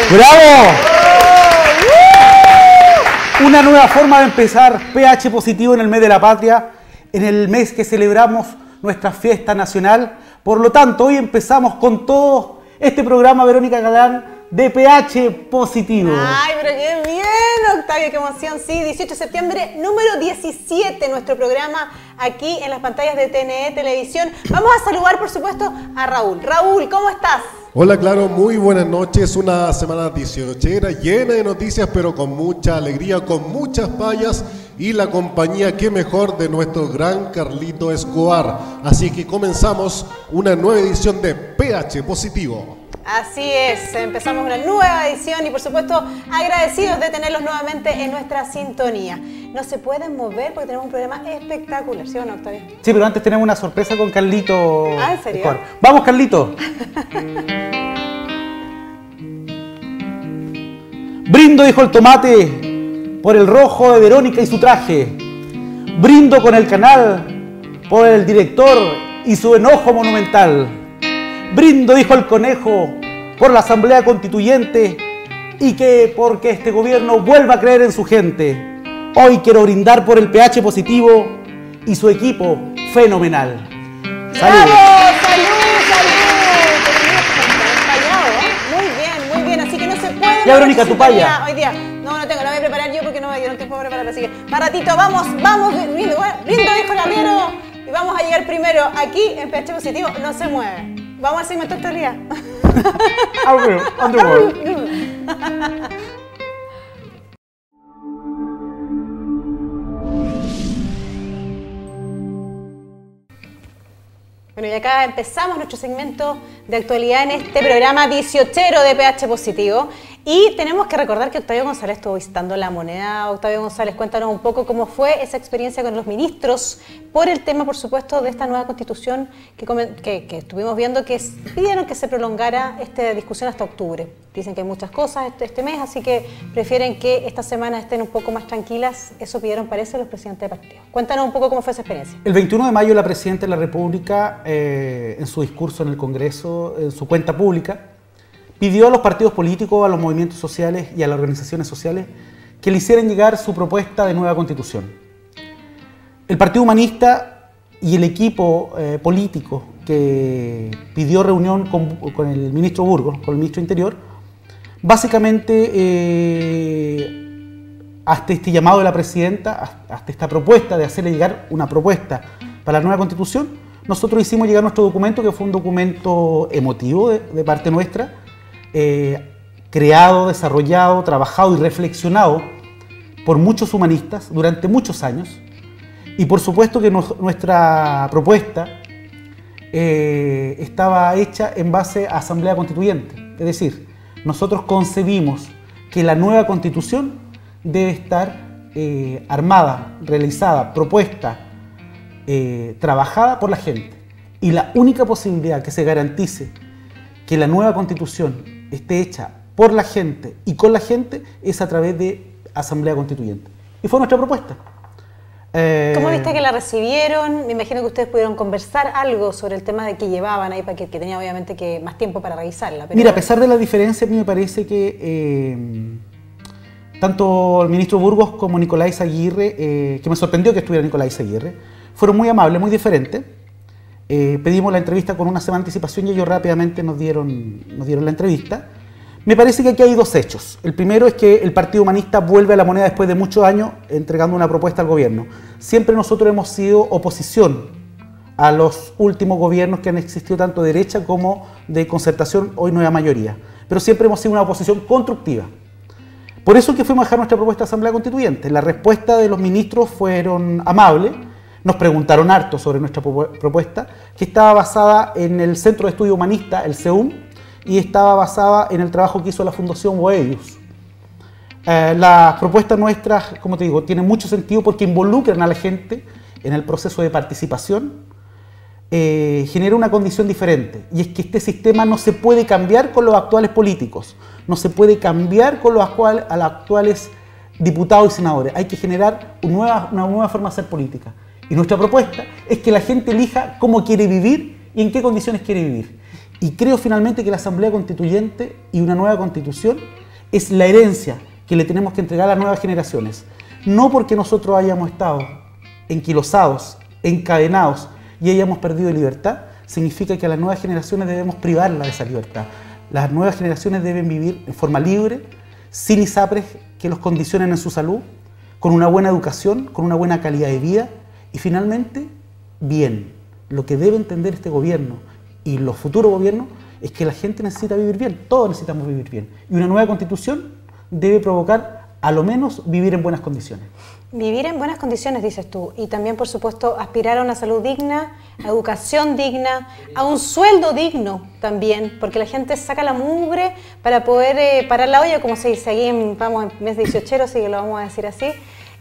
¡Bravo! Una nueva forma de empezar PH Positivo en el mes de la patria, en el mes que celebramos nuestra fiesta nacional. Por lo tanto, hoy empezamos con todo este programa, Verónica Galán, de PH Positivo. ¡Ay, pero qué bien, Octavio! ¡Qué emoción! Sí, 18 de septiembre, número 17, nuestro programa aquí en las pantallas de TNE Televisión. Vamos a saludar, por supuesto, a Raúl. Raúl, ¿cómo estás? Hola, Claro, muy buenas noches. Una semana 18era llena de noticias, pero con mucha alegría, con muchas fallas y la compañía, qué mejor, de nuestro gran Carlito Escobar. Así que comenzamos una nueva edición de PH Positivo. Así es, empezamos una nueva edición y por supuesto agradecidos de tenerlos nuevamente en nuestra sintonía. No se pueden mover porque tenemos un programa espectacular, ¿sí o no, Octavio? Sí, pero antes tenemos una sorpresa con Carlito. Ah, ¿en serio? Escobar. ¡Vamos, Carlito! Brindo, dijo el tomate, por el rojo de Verónica y su traje. Brindo con el canal, por el director y su enojo monumental. Brindo, dijo el conejo, por la Asamblea Constituyente y que porque este gobierno vuelva a creer en su gente. Hoy quiero brindar por el PH Positivo y su equipo fenomenal. ¡Salud! ¡Bravo! ¡Salud! ¡Salud! Muy bien, así que no se puede... Ya, Verónica, tu paya. Hoy día, no tengo, la voy a preparar yo porque no me dieron tiempo de preparar, así que para ratito, vamos, brindo, dijo el arriero, y vamos a llegar primero aquí en PH Positivo, no se mueve. Vamos al segmento de actualidad. Bueno, y acá empezamos nuestro segmento de actualidad en este programa 18ero de PH Positivo. Y tenemos que recordar que Octavio González estuvo visitando La Moneda. Octavio González, cuéntanos un poco cómo fue esa experiencia con los ministros por el tema, por supuesto, de esta nueva constitución que estuvimos viendo que pidieron que se prolongara esta discusión hasta octubre. Dicen que hay muchas cosas este mes, así que prefieren que estas semanas estén un poco más tranquilas. Eso pidieron, parece, los presidentes de partidos. Cuéntanos un poco cómo fue esa experiencia. El 21 de mayo la Presidenta de la República, en su discurso en el Congreso, en su cuenta pública, pidió a los partidos políticos, a los movimientos sociales y a las organizaciones sociales que le hicieran llegar su propuesta de nueva constitución. El Partido Humanista y el equipo político que pidió reunión con el ministro Burgos, con el ministro Interior, básicamente hasta este llamado de la Presidenta, hasta esta propuesta de hacerle llegar una propuesta para la nueva constitución, nosotros hicimos llegar nuestro documento, que fue un documento emotivo de parte nuestra, creado, desarrollado, trabajado y reflexionado por muchos humanistas durante muchos años. Y por supuesto que nuestra propuesta estaba hecha en base a Asamblea Constituyente. Es decir, nosotros concebimos que la nueva Constitución debe estar armada, realizada, propuesta, trabajada por la gente. Y la única posibilidad que se garantice que la nueva Constitución esté hecha por la gente y con la gente es a través de Asamblea Constituyente. Y fue nuestra propuesta. ¿Cómo viste que la recibieron? Me imagino que ustedes pudieron conversar algo sobre el tema de que llevaban ahí, que tenía obviamente más tiempo para revisarla. Pero... Mira, a pesar de la diferencia, a mí me parece que tanto el ministro Burgos como Nicolás Aguirre, que me sorprendió que estuviera Nicolás Aguirre, fueron muy amables, muy diferentes. Pedimos la entrevista con una semana de anticipación y ellos rápidamente nos dieron la entrevista. Me parece que aquí hay dos hechos. El primero es que el Partido Humanista vuelve a La Moneda después de muchos años entregando una propuesta al gobierno. Siempre nosotros hemos sido oposición a los últimos gobiernos que han existido tanto de derecha como de concertación, hoy nueva mayoría. Pero siempre hemos sido una oposición constructiva. Por eso es que fuimos a dejar nuestra propuesta a Asamblea Constituyente. La respuesta de los ministros fueron amables. Nos preguntaron harto sobre nuestra propuesta, que estaba basada en el Centro de Estudio Humanista, el CEUM, y estaba basada en el trabajo que hizo la Fundación Boelius. Las propuestas nuestras, como te digo, tienen mucho sentido porque involucran a la gente en el proceso de participación, genera una condición diferente, y es que este sistema no se puede cambiar con los actuales políticos, no se puede cambiar con los actuales diputados y senadores, hay que generar una nueva forma de hacer política. Y nuestra propuesta es que la gente elija cómo quiere vivir y en qué condiciones quiere vivir. Y creo finalmente que la Asamblea Constituyente y una nueva Constitución es la herencia que le tenemos que entregar a las nuevas generaciones. No porque nosotros hayamos estado enquilosados, encadenados y hayamos perdido libertad, significa que a las nuevas generaciones debemos privarlas de esa libertad. Las nuevas generaciones deben vivir en forma libre, sin ISAPRES que los condicionen en su salud, con una buena educación, con una buena calidad de vida y finalmente, bien. Lo que debe entender este gobierno y los futuros gobiernos es que la gente necesita vivir bien, todos necesitamos vivir bien. Y una nueva Constitución debe provocar, a lo menos, vivir en buenas condiciones. Vivir en buenas condiciones, dices tú, y también, por supuesto, aspirar a una salud digna, a educación digna, a un sueldo digno también, porque la gente saca la mugre para poder parar la olla, como se dice aquí, vamos en mes 18, así que lo vamos a decir así.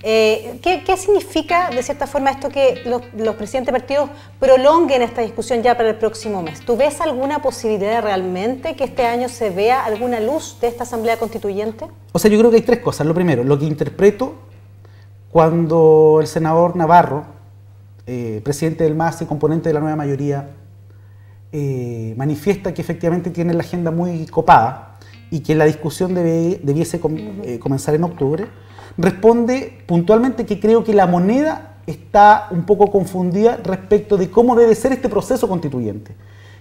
¿Qué significa, de cierta forma, esto que los presidentes de partidos prolonguen esta discusión ya para el próximo mes? ¿Tú ves alguna posibilidad realmente que este año se vea alguna luz de esta Asamblea Constituyente? O sea, yo creo que hay tres cosas. Lo primero, lo que interpreto cuando el senador Navarro, presidente del MAS y componente de la nueva mayoría, manifiesta que efectivamente tiene la agenda muy copada y que la discusión debiese comenzar en octubre, responde puntualmente que creo que la moneda está un poco confundida respecto de cómo debe ser este proceso constituyente.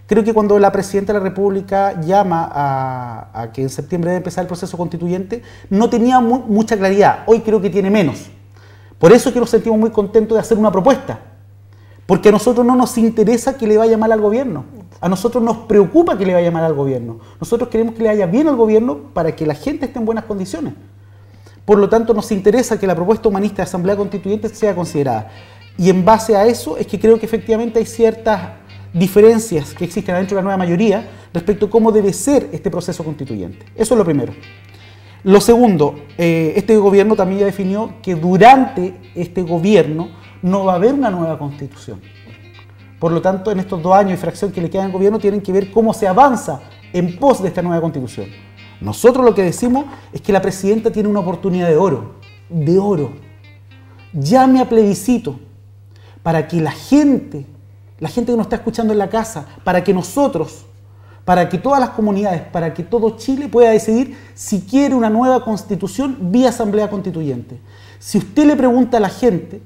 Creo que cuando la Presidenta de la República llama a que en septiembre debe empezar el proceso constituyente, no tenía mucha claridad. Hoy creo que tiene menos. Por eso es que nos sentimos muy contentos de hacer una propuesta. Porque a nosotros no nos interesa que le vaya mal al gobierno. A nosotros nos preocupa que le vaya mal al gobierno. Nosotros queremos que le vaya bien al gobierno para que la gente esté en buenas condiciones. Por lo tanto, nos interesa que la propuesta humanista de Asamblea Constituyente sea considerada. Y en base a eso es que creo que efectivamente hay ciertas diferencias que existen dentro de la nueva mayoría respecto a cómo debe ser este proceso constituyente. Eso es lo primero. Lo segundo, este gobierno también ya definió que durante este gobierno no va a haber una nueva constitución. Por lo tanto, en estos 2 años y fracción que le quedan al gobierno tienen que ver cómo se avanza en pos de esta nueva constitución. Nosotros lo que decimos es que la presidenta tiene una oportunidad de oro, Llame a plebiscito para que la gente que nos está escuchando en la casa, para que nosotros, para que todas las comunidades, para que todo Chile pueda decidir si quiere una nueva constitución vía Asamblea Constituyente. Si usted le pregunta a la gente,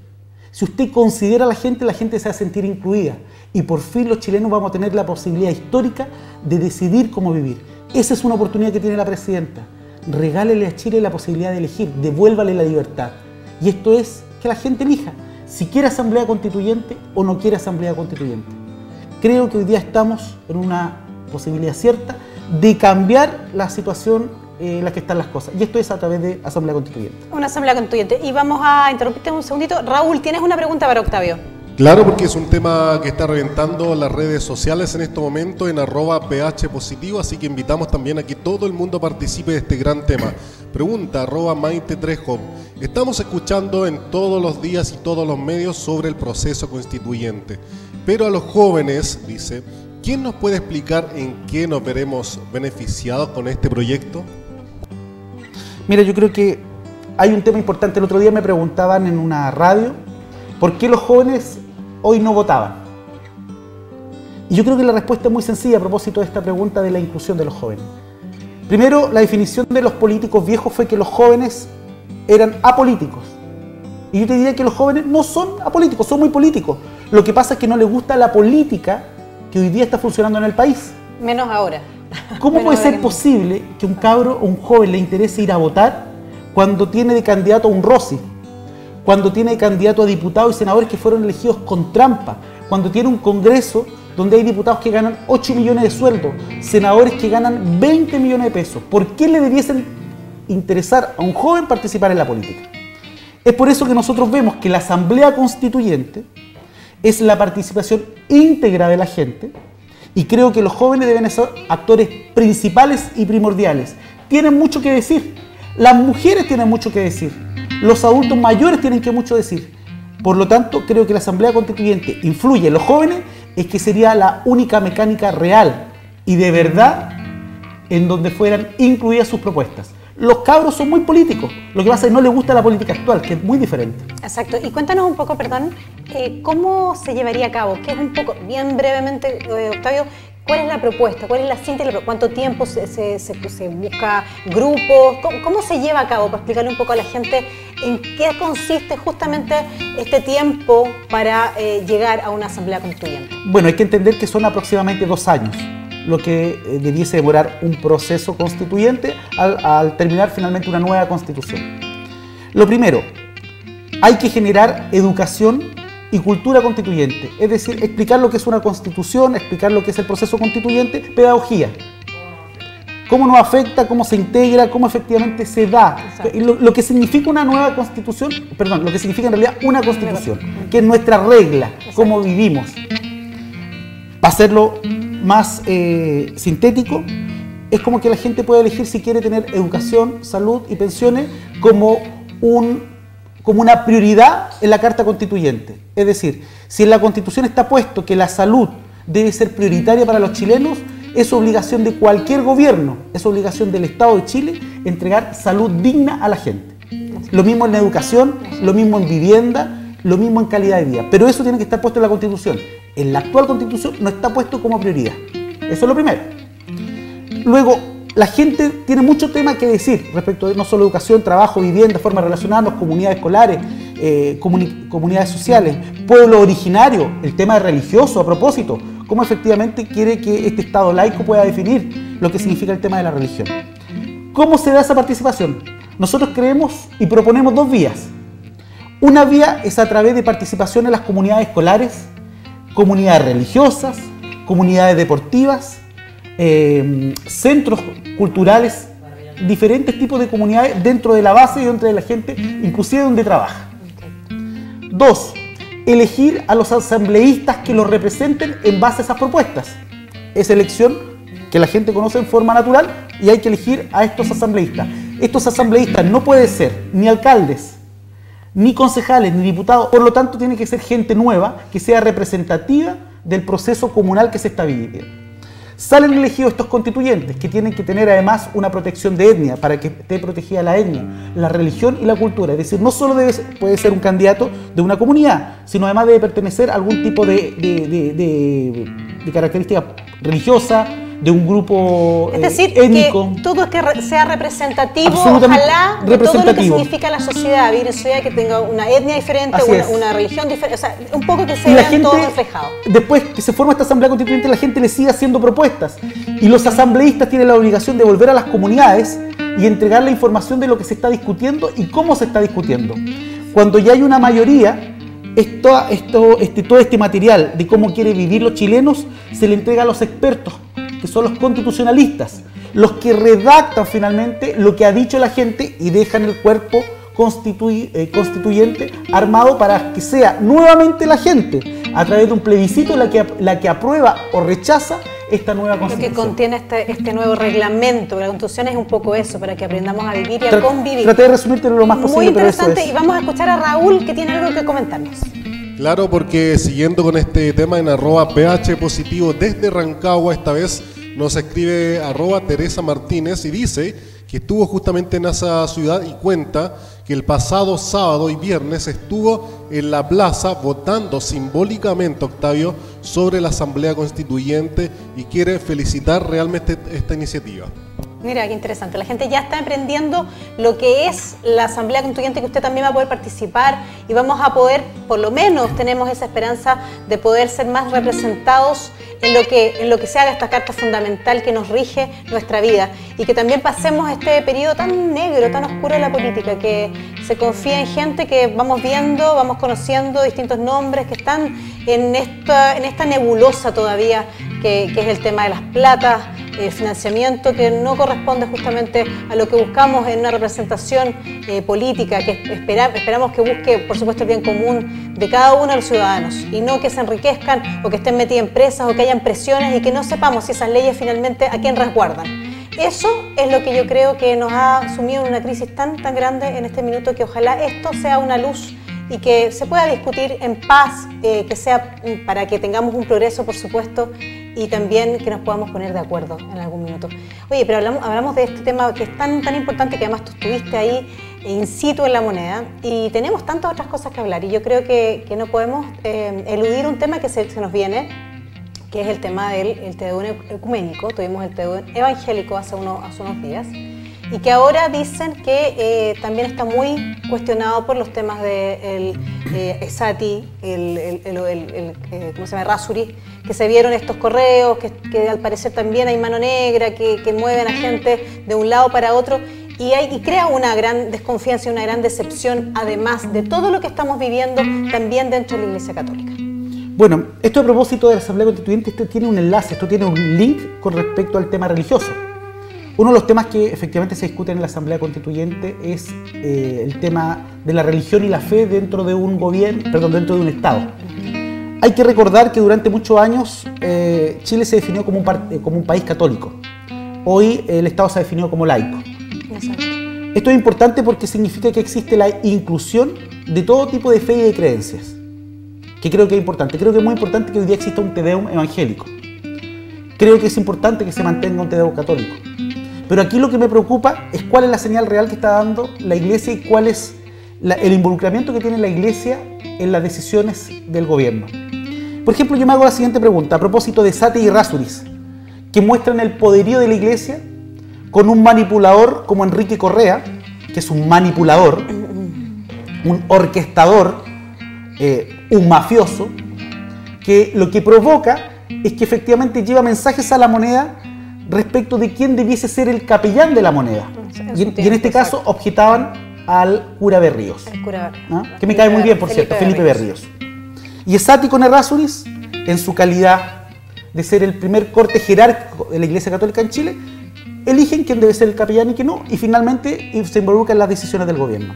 si usted considera a la gente se va a sentir incluida y por fin los chilenos vamos a tener la posibilidad histórica de decidir cómo vivir. Esa es una oportunidad que tiene la presidenta. Regálele a Chile la posibilidad de elegir, devuélvale la libertad. Y esto es que la gente elija si quiere Asamblea Constituyente o no quiere Asamblea Constituyente. Creo que hoy día estamos en una posibilidad cierta de cambiar la situación en la que están las cosas. Y esto es a través de Asamblea Constituyente. Una Asamblea Constituyente. Y vamos a interrumpirte un segundito. Raúl, ¿tienes una pregunta para Octavio? Claro, porque es un tema que está reventando las redes sociales en este momento en @phpositivo, así que invitamos también a que todo el mundo participe de este gran tema. Pregunta @Maite3Hop. Estamos escuchando en todos los días y todos los medios sobre el proceso constituyente, pero a los jóvenes, dice, ¿quién nos puede explicar en qué nos veremos beneficiados con este proyecto? Mira, yo creo que hay un tema importante. El otro día me preguntaban en una radio ¿por qué los jóvenes hoy no votaban? Y yo creo que la respuesta es muy sencilla a propósito de esta pregunta de la inclusión de los jóvenes. Primero, la definición de los políticos viejos fue que los jóvenes eran apolíticos. Y yo te diría que los jóvenes no son apolíticos, son muy políticos. Lo que pasa es que no les gusta la política que hoy día está funcionando en el país. Menos ahora. ¿Cómo puede ser posible que un cabro o un joven le interese ir a votar cuando tiene de candidato a un Rossi? Cuando tiene de candidato a diputados y senadores que fueron elegidos con trampa, cuando tiene un Congreso donde hay diputados que ganan 8 millones de sueldo, senadores que ganan 20 millones de pesos. ¿Por qué le debiesen interesar a un joven participar en la política? Es por eso que nosotros vemos que la Asamblea Constituyente es la participación íntegra de la gente y creo que los jóvenes deben ser actores principales y primordiales. Tienen mucho que decir, las mujeres tienen mucho que decir, los adultos mayores tienen que mucho decir. Por lo tanto, creo que la Asamblea Constituyente influye en los jóvenes, es que sería la única mecánica real y de verdad en donde fueran incluidas sus propuestas. Los cabros son muy políticos, lo que pasa es que no les gusta la política actual, que es muy diferente. Exacto, y cuéntanos un poco, perdón, ¿Cómo se llevaría a cabo? Que es un poco, bien brevemente, Octavio, ¿cuál es la propuesta? ¿Cuál es la síntesis? ¿Cuánto tiempo se busca grupos? ¿Cómo se lleva a cabo? Para explicarle un poco a la gente en qué consiste justamente este tiempo para llegar a una asamblea constituyente. Bueno, hay que entender que son aproximadamente 2 años lo que debiese demorar un proceso constituyente al terminar finalmente una nueva constitución. Lo primero, hay que generar educación y cultura constituyente, es decir, explicar lo que es una constitución, explicar lo que es el proceso constituyente, pedagogía. Cómo nos afecta, cómo se integra, cómo efectivamente se da. Lo que significa una nueva constitución, perdón, lo que significa en realidad una constitución, que es nuestra regla, cómo vivimos. Para hacerlo más sintético, es como que la gente puede elegir si quiere tener educación, salud y pensiones como una prioridad en la Carta Constituyente. Es decir, si en la Constitución está puesto que la salud debe ser prioritaria para los chilenos, es obligación de cualquier gobierno, es obligación del Estado de Chile entregar salud digna a la gente. Lo mismo en la educación, lo mismo en vivienda, lo mismo en calidad de vida. Pero eso tiene que estar puesto en la Constitución. En la actual Constitución no está puesto como prioridad. Eso es lo primero. Luego, la gente tiene mucho tema que decir respecto de no solo educación, trabajo, vivienda, forma de relacionarnos, comunidades escolares, comunidades sociales, pueblo originario, el tema religioso a propósito, cómo efectivamente quiere que este Estado laico pueda definir lo que significa el tema de la religión. ¿Cómo se da esa participación? Nosotros creemos y proponemos 2 vías. Una vía es a través de participación en las comunidades escolares, comunidades religiosas, comunidades deportivas, centros culturales, diferentes tipos de comunidades dentro de la base y dentro de la gente, inclusive donde trabaja. 2, elegir a los asambleístas que los representen en base a esas propuestas. Es elección que la gente conoce en forma natural y hay que elegir a estos asambleístas. Estos asambleístas no pueden ser ni alcaldes, ni concejales, ni diputados, por lo tanto tiene que ser gente nueva que sea representativa del proceso comunal que se está viviendo. Salen elegidos estos constituyentes que tienen que tener además una protección de etnia para que esté protegida la etnia, la religión y la cultura. Es decir, no solo puede ser un candidato de una comunidad, sino además debe pertenecer a algún tipo de característica religiosa, de un grupo es decir, étnico. Que todo que sea representativo, ojalá, de todo lo que significa la sociedad, vivir en sociedad que tenga una etnia diferente, una religión diferente, o sea, un poco que se vea todo reflejado. Después que se forma esta asamblea constituyente, la gente le sigue haciendo propuestas y los asambleístas tienen la obligación de volver a las comunidades y entregar la información de lo que se está discutiendo y cómo se está discutiendo. Cuando ya hay una mayoría, todo este material de cómo quieren vivir los chilenos se le entrega a los expertos, que son los constitucionalistas, los que redactan finalmente lo que ha dicho la gente y dejan el cuerpo constituyente armado para que sea nuevamente la gente, a través de un plebiscito, la que aprueba o rechaza esta nueva constitución. Lo que contiene este nuevo reglamento, la constitución es un poco eso, para que aprendamos a vivir y a convivir. Traté de resumírtelo lo más posible. Muy interesante, pero eso es. Y vamos a escuchar a Raúl, que tiene algo que comentarnos. Claro, porque siguiendo con este tema en @phpositivo desde Rancagua, esta vez nos escribe @Teresa Martínez y dice que estuvo justamente en esa ciudad y cuenta que el pasado sábado y viernes estuvo en la plaza votando simbólicamente, Octavio, sobre la Asamblea Constituyente y quiere felicitar realmente esta iniciativa. Mira, qué interesante. La gente ya está emprendiendo lo que es la Asamblea Constituyente, que usted también va a poder participar y vamos a poder, por lo menos tenemos esa esperanza de poder ser más representados en lo que se haga esta carta fundamental que nos rige nuestra vida y que también pasemos este periodo tan negro, tan oscuro de la política, que se confía en gente que vamos viendo, vamos conociendo distintos nombres que están en esta nebulosa todavía que es el tema de las platas, el financiamiento que no corresponde justamente a lo que buscamos en una representación política que esperamos que busque, por supuesto, el bien común de cada uno de los ciudadanos y no que se enriquezcan o que estén metidas en presas o que hayan presiones y que no sepamos si esas leyes finalmente a quién resguardan. Eso es lo que yo creo que nos ha sumido en una crisis tan grande en este minuto, que ojalá esto sea una luz y que se pueda discutir en paz, que sea para que tengamos un progreso, por supuesto, y también que nos podamos poner de acuerdo en algún minuto. Oye, pero hablamos de este tema que es tan importante, que además tú estuviste ahí in situ en la moneda, y tenemos tantas otras cosas que hablar, y yo creo que no podemos eludir un tema que se nos viene, que es el tema del Tedeum ecuménico. Tuvimos el Tedeum evangélico hace unos días, y que ahora dicen que también está muy cuestionado por los temas de Esati, ¿cómo se llama? Rasuri, que se vieron estos correos, que al parecer también hay mano negra, que mueven a gente de un lado para otro, y crea una gran desconfianza y una gran decepción, además de todo lo que estamos viviendo también dentro de la Iglesia Católica. Bueno, esto a propósito de la Asamblea Constituyente, esto tiene un enlace, esto tiene un link con respecto al tema religioso. Uno de los temas que efectivamente se discute en la Asamblea Constituyente es el tema de la religión y la fe dentro de un gobierno, perdón, dentro de un Estado. Hay que recordar que durante muchos años Chile se definió como un país católico. Hoy el Estado se ha definido como laico. Exacto. Esto es importante porque significa que existe la inclusión de todo tipo de fe y de creencias, que creo que es importante. Creo que es muy importante que hoy día exista un Tedeum evangélico. Creo que es importante que se mantenga un Tedeum católico. Pero aquí lo que me preocupa es cuál es la señal real que está dando la Iglesia y cuál es el involucramiento que tiene la Iglesia en las decisiones del gobierno. Por ejemplo, yo me hago la siguiente pregunta a propósito de Sati y Rasuris, que muestran el poderío de la Iglesia con un manipulador como Enrique Correa, que es un manipulador, un orquestador, un mafioso, que lo que provoca es que efectivamente lleva mensajes a la moneda respecto de quién debiese ser el capellán de la moneda. Y en este caso objetaban al cura Berríos, que me cae muy bien, por cierto, Felipe Berríos. Y Esati con Errázuriz, en su calidad de ser el primer corte jerárquico de la Iglesia Católica en Chile, eligen quién debe ser el capellán y quién no, y finalmente se involucran en las decisiones del gobierno.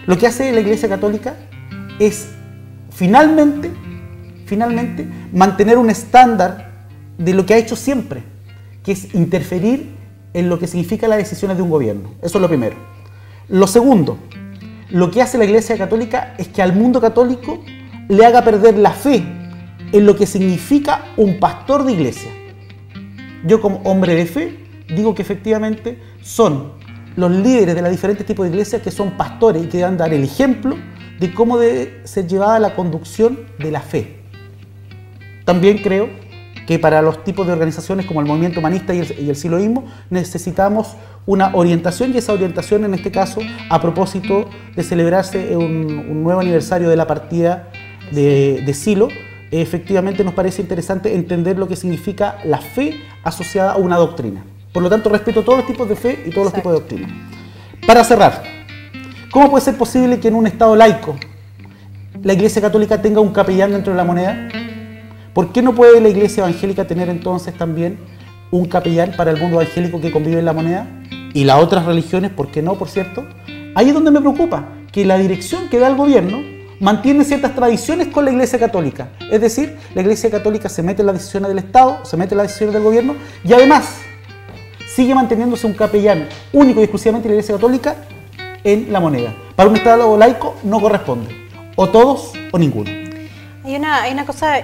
Lo que hace la Iglesia Católica es finalmente mantener un estándar de lo que ha hecho siempre, que es interferir en lo que significa las decisiones de un gobierno. Eso es lo primero. Lo segundo, lo que hace la Iglesia Católica es que al mundo católico le haga perder la fe en lo que significa un pastor de iglesia. Yo, como hombre de fe, digo que efectivamente son los líderes de los diferentes tipos de iglesias que son pastores y que deben dar el ejemplo de cómo debe ser llevada la conducción de la fe. También creo que para los tipos de organizaciones como el movimiento humanista y el siloísmo necesitamos una orientación, y esa orientación en este caso a propósito de celebrarse un nuevo aniversario de la partida de Silo, efectivamente nos parece interesante entender lo que significa la fe asociada a una doctrina. Por lo tanto, respeto todos los tipos de fe y todos los tipos de doctrina. Para cerrar, ¿cómo puede ser posible que en un Estado laico la Iglesia Católica tenga un capellán dentro de la moneda? ¿Por qué no puede la Iglesia Evangélica tener entonces también un capellán para el mundo evangélico que convive en la moneda? Y las otras religiones, ¿por qué no, por cierto? Ahí es donde me preocupa, que la dirección que da el gobierno mantiene ciertas tradiciones con la Iglesia Católica. Es decir, la Iglesia Católica se mete en las decisiones del Estado, se mete en las decisiones del gobierno, y además sigue manteniéndose un capellán único y exclusivamente de la Iglesia Católica en la moneda. Para un Estado laico no corresponde, o todos o ninguno. Hay una cosa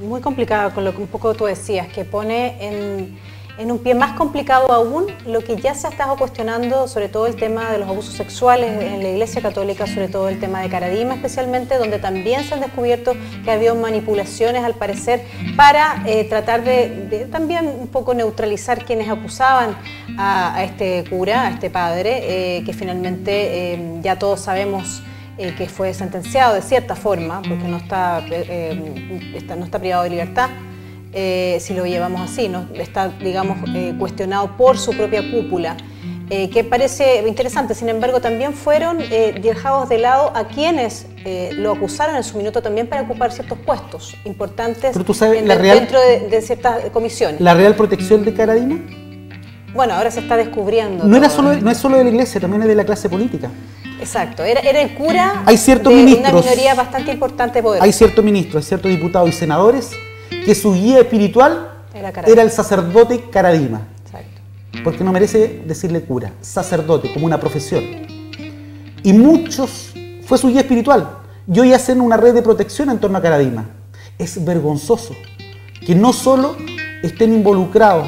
muy complicada con lo que un poco tú decías, que pone en un pie más complicado aún lo que ya se ha estado cuestionando, sobre todo el tema de los abusos sexuales en la Iglesia Católica, sobre todo el tema de Caradima especialmente, donde también se han descubierto que había manipulaciones al parecer para tratar de también un poco neutralizar quienes acusaban a este cura, a este padre, que finalmente ya todos sabemos que fue sentenciado de cierta forma, porque no está privado de libertad. Si lo llevamos así, ¿no? Está, digamos, cuestionado por su propia cúpula, que parece interesante. Sin embargo, también fueron dejados de lado a quienes lo acusaron en su minuto también para ocupar ciertos puestos importantes. Pero tú sabes, dentro de ciertas comisiones. ¿La real protección de Caradima? Bueno, ahora se está descubriendo. No es solo de la Iglesia, también es de la clase política. Exacto, era el cura hay ciertos de ministros, una minoría bastante importante de poder. Hay ciertos ministros, hay ciertos diputados y senadores que su guía espiritual era el sacerdote Caradima. Exacto. Porque no merece decirle cura, sacerdote, como una profesión. Y muchos fue su guía espiritual. Y hoy hacen una red de protección en torno a Caradima. Es vergonzoso que no solo estén involucrados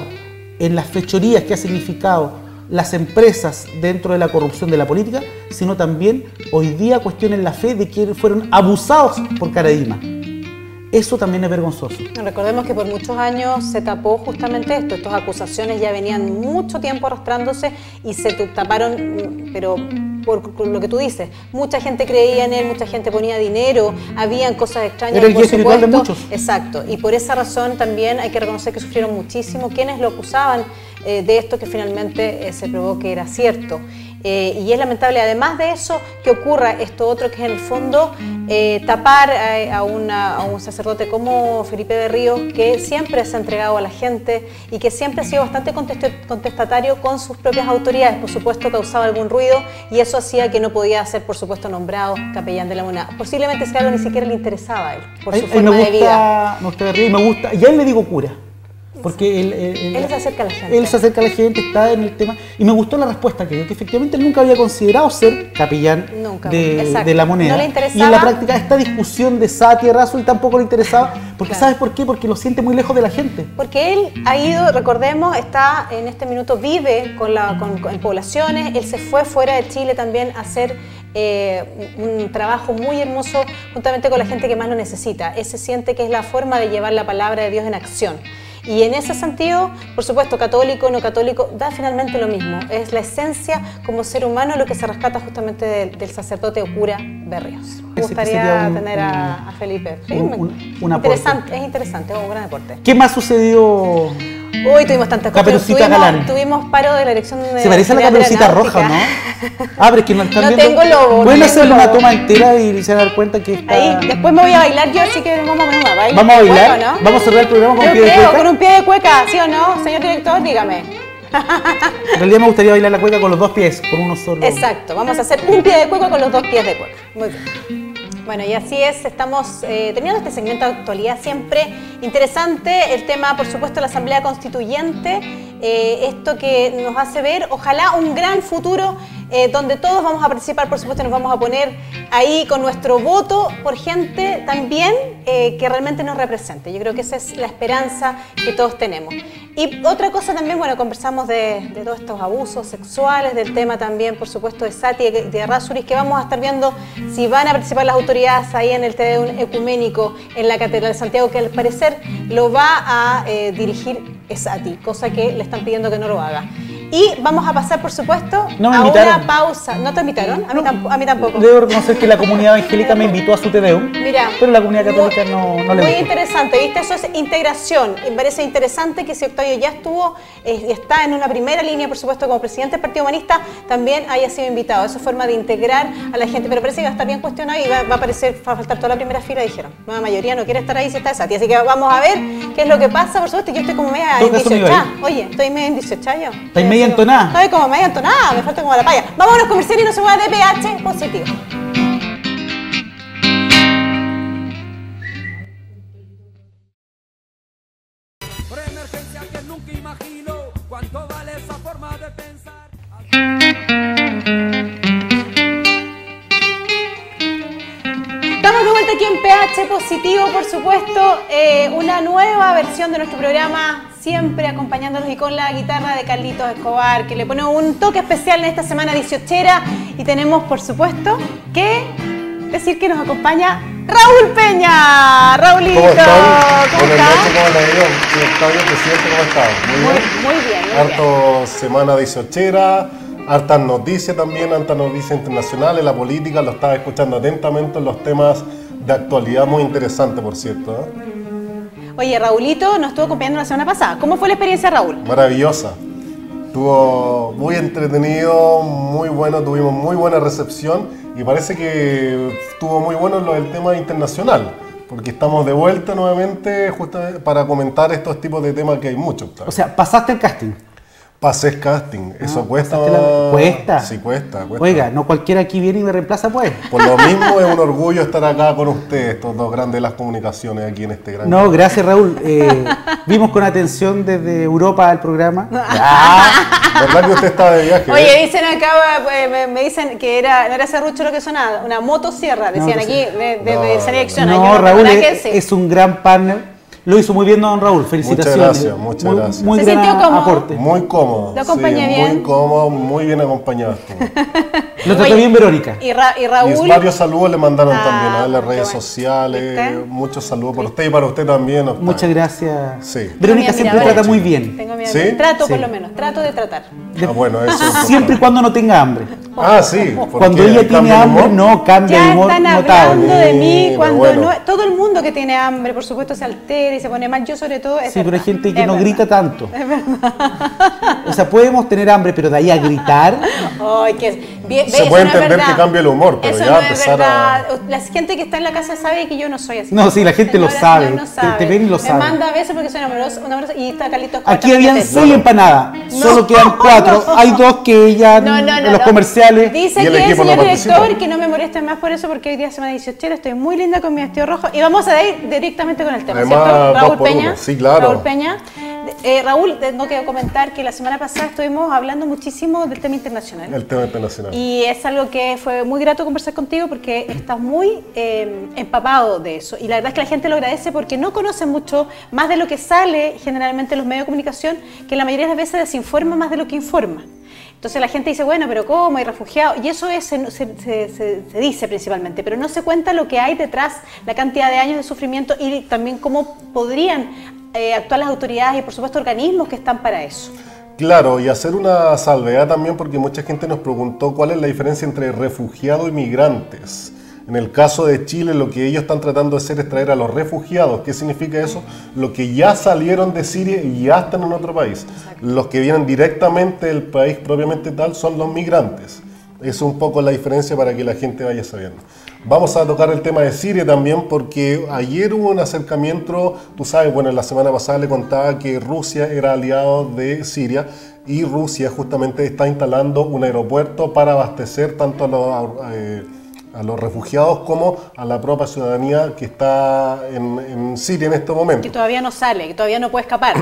en las fechorías que ha significado las empresas dentro de la corrupción de la política, sino también hoy día cuestionen la fe de quienes fueron abusados por Caradima. Eso también es vergonzoso. Recordemos que por muchos años se tapó justamente esto. Estas acusaciones ya venían mucho tiempo arrastrándose y se taparon, pero por lo que tú dices, mucha gente creía en él, mucha gente ponía dinero, habían cosas extrañas. Era el guía espiritual de muchos. Exacto, y por esa razón también hay que reconocer que sufrieron muchísimo quienes lo acusaban de esto que finalmente se probó que era cierto. Y es lamentable, además de eso, que ocurra esto otro, que es en el fondo tapar a un sacerdote como Felipe Berríos, que siempre se ha entregado a la gente y que siempre ha sido bastante contestatario con sus propias autoridades. Por supuesto, causaba algún ruido y eso hacía que no podía ser, por supuesto, nombrado capellán de la moneda. Posiblemente si algo ni siquiera le interesaba a él, por su forma de vida. Me gusta Berríos y me gusta, y a él le digo cura. Porque él se acerca a la gente. Él se acerca a la gente, está en el tema. Y me gustó la respuesta que dio, que efectivamente él nunca había considerado ser capellán de la moneda. No le interesaba. Y en la práctica esta discusión de Satia Errázuriz tampoco le interesaba. Porque claro. ¿Sabes por qué? Porque lo siente muy lejos de la gente. Porque él ha ido, recordemos, está en este minuto, vive en poblaciones. Él se fue fuera de Chile también a hacer un trabajo muy hermoso juntamente con la gente que más lo necesita. Él se siente que es la forma de llevar la palabra de Dios en acción. Y en ese sentido, por supuesto, católico o no católico, da finalmente lo mismo. Es la esencia como ser humano lo que se rescata justamente del sacerdote o cura Berríos. Me gustaría tener a Felipe. Sí, interesante, es interesante, es un gran aporte. ¿Qué más sucedió? Hoy tuvimos tantas cosas. Tuvimos paro de la elección de... Se parece a la Caperucita Roja, ¿no? Ah, pero es que no están viendo. Tengo lobo. Pueden hacer una toma entera y se van a dar cuenta que está... Ahí, después me voy a bailar yo, así que vamos a poner una baile. ¿Vamos a bailar? Cueca, ¿no? ¿Vamos a cerrar el programa con un pie de cueca? Con un pie de cueca, ¿sí o no? Señor director, dígame. En realidad me gustaría bailar la cueca con los dos pies, con uno solo. Exacto, vamos a hacer un pie de cueca con los dos pies de cueca. Muy bien. Bueno, y así es, estamos terminando este segmento de actualidad siempre interesante. El tema, por supuesto, la Asamblea Constituyente, esto que nos hace ver, ojalá, un gran futuro donde todos vamos a participar, por supuesto, nos vamos a poner ahí con nuestro voto por gente también que realmente nos represente. Yo creo que esa es la esperanza que todos tenemos. Y otra cosa también, bueno, conversamos de todos estos abusos sexuales, del tema también, por supuesto, de Satia y de Errázuriz, que vamos a estar viendo si van a participar las autoridades ahí en el Tedeum ecuménico en la Catedral de Santiago, que al parecer lo va a dirigir Satia, cosa que le están pidiendo que no lo haga. Y vamos a pasar, por supuesto, a una pausa. ¿No te invitaron? A mí tampoco. Debo reconocer que la comunidad evangélica me invitó a su Tedeum, pero la comunidad católica no le gustó. Muy interesante, ¿viste? Eso es integración. Me parece interesante que si Octavio ya estuvo, está en una primera línea, por supuesto, como presidente del Partido Humanista, también haya sido invitado. Eso es forma de integrar a la gente, pero parece que va a estar bien cuestionado y va a faltar toda la primera fila, dijeron. La mayoría no quiere estar ahí si está Satia. Así que vamos a ver qué es lo que pasa, por supuesto. Yo estoy como media en 18. Oye, estoy media en 18 yo. ¿Estás media entonada? Estoy como media entonada, me falta como la paya. Vamos a los comerciales y no se mueva de pH positivo. Por emergencia que nunca imagino cuánto vale esa forma de pensar. Estamos de vuelta aquí en pH Positivo, por supuesto, una nueva versión de nuestro programa, siempre acompañándonos y con la guitarra de Carlitos Escobar, que le pone un toque especial en esta semana 18era. Y tenemos, por supuesto, que decir que nos acompaña Raúl Peña. Raulito, ¿cómo están? ¿Cómo Buenas estás? noches, ¿cómo le ha ido? Sí, Octavio, presidente, ¿cómo está? Muy bien. Harto semana 18era, hartas noticias también, hartas noticias internacionales, la política, lo estaba escuchando atentamente en los temas de actualidad muy interesantes, por cierto, ¿eh? Oye, Raulito nos estuvo acompañando la semana pasada. ¿Cómo fue la experiencia, Raúl? Maravillosa. Estuvo muy entretenido, muy bueno, tuvimos muy buena recepción y parece que estuvo muy bueno lo del tema internacional, porque estamos de vuelta nuevamente justamente para comentar estos tipos de temas que hay muchos. O sea, pasaste el casting. Pasé el casting, eso cuesta. ¿Cuesta? Sí, cuesta. Oiga, no cualquiera aquí viene y me reemplaza, pues. Por lo mismo es un orgullo estar acá con ustedes, estos dos grandes de las comunicaciones aquí en este gran... No, gracias, Raúl. Vimos con atención desde Europa el programa. ¿Verdad que usted estaba de viaje? Oye, dicen acá, me dicen que no era serrucho lo que sonaba, una motosierra, decían aquí, de selección. No, Raúl es un gran partner. Lo hizo muy bien, don Raúl. Felicitaciones. Muchas gracias. Muy ¿Se gran sintió cómodo? aporte. Muy cómodo. ¿Lo acompañé sí, bien? Muy cómodo, muy bien acompañado estuvo. Lo trató bien Verónica. Y Raúl. Y varios saludos le mandaron Ah, también a las qué redes bueno. sociales. ¿Viste? Muchos saludos para usted y para usted también. Octavio. Muchas gracias. Sí. Verónica Tengo mi siempre admiradora. trata muy bien. Tengo miedo. ¿Sí? Trato Sí. por lo menos, trato de tratar. Ah, bueno, eso es importante. Siempre y cuando no tenga hambre. Ah, sí. porque Cuando ella tiene cambia el hambre, humor. no cambia Ya el humor están notable. hablando de mí Pero cuando bueno. no. Todo el mundo que tiene hambre, por supuesto, se altera y se pone mal. Yo, sobre todo, es Sí, pero hay verdad. gente que Es no verdad. grita tanto. O sea, podemos tener hambre, pero de ahí a gritar. Ay, que bien, Se ve, puede eso no es entender verdad. que cambie el humor, pero eso ya no es empezar verdad. La gente que está en la casa sabe que yo no soy así. No, sí, la gente lo Señora, sabe. señor, no Te ven y lo Me sabe. manda besos porque soy un amoroso y está Carlitos. Aquí Costa, habían que te- 6 empanadas, solo quedan 4. Hay 2 que ya en los comerciales. Dice Y el que el equipo no señor participa. director que no me moleste más por eso, porque hoy día semana 18 estoy muy linda con mi vestido rojo y vamos a ir directamente con el tema, Además, ¿cierto? 2 Raúl por Peña. 1. Sí, claro. Raúl Peña. Raúl, tengo que comentar que la semana pasada estuvimos hablando muchísimo del tema internacional. El tema internacional. Y es algo que fue muy grato conversar contigo porque estás muy empapado de eso. Y la verdad es que la gente lo agradece porque no conoce mucho más de lo que sale generalmente en los medios de comunicación, que la mayoría de las veces desinforma más de lo que informa. Entonces la gente dice, bueno, pero ¿cómo? Hay refugiados. Y eso se dice principalmente, pero no se cuenta lo que hay detrás, la cantidad de años de sufrimiento y también cómo podrían actuar las autoridades y, por supuesto, organismos que están para eso. Claro, y hacer una salvedad también porque mucha gente nos preguntó cuál es la diferencia entre refugiados y migrantes. En el caso de Chile, lo que ellos están tratando de hacer es traer a los refugiados. ¿Qué significa eso? Los que ya salieron de Siria y ya están en otro país. Exacto. Los que vienen directamente del país propiamente tal son los migrantes. Esa es un poco la diferencia para que la gente vaya sabiendo. Vamos a tocar el tema de Siria también porque ayer hubo un acercamiento, tú sabes, bueno, la semana pasada le contaba que Rusia era aliado de Siria y Rusia justamente está instalando un aeropuerto para abastecer tanto a los refugiados como a la propia ciudadanía que está en Siria en este momento. Que todavía no sale, que todavía no puede escapar.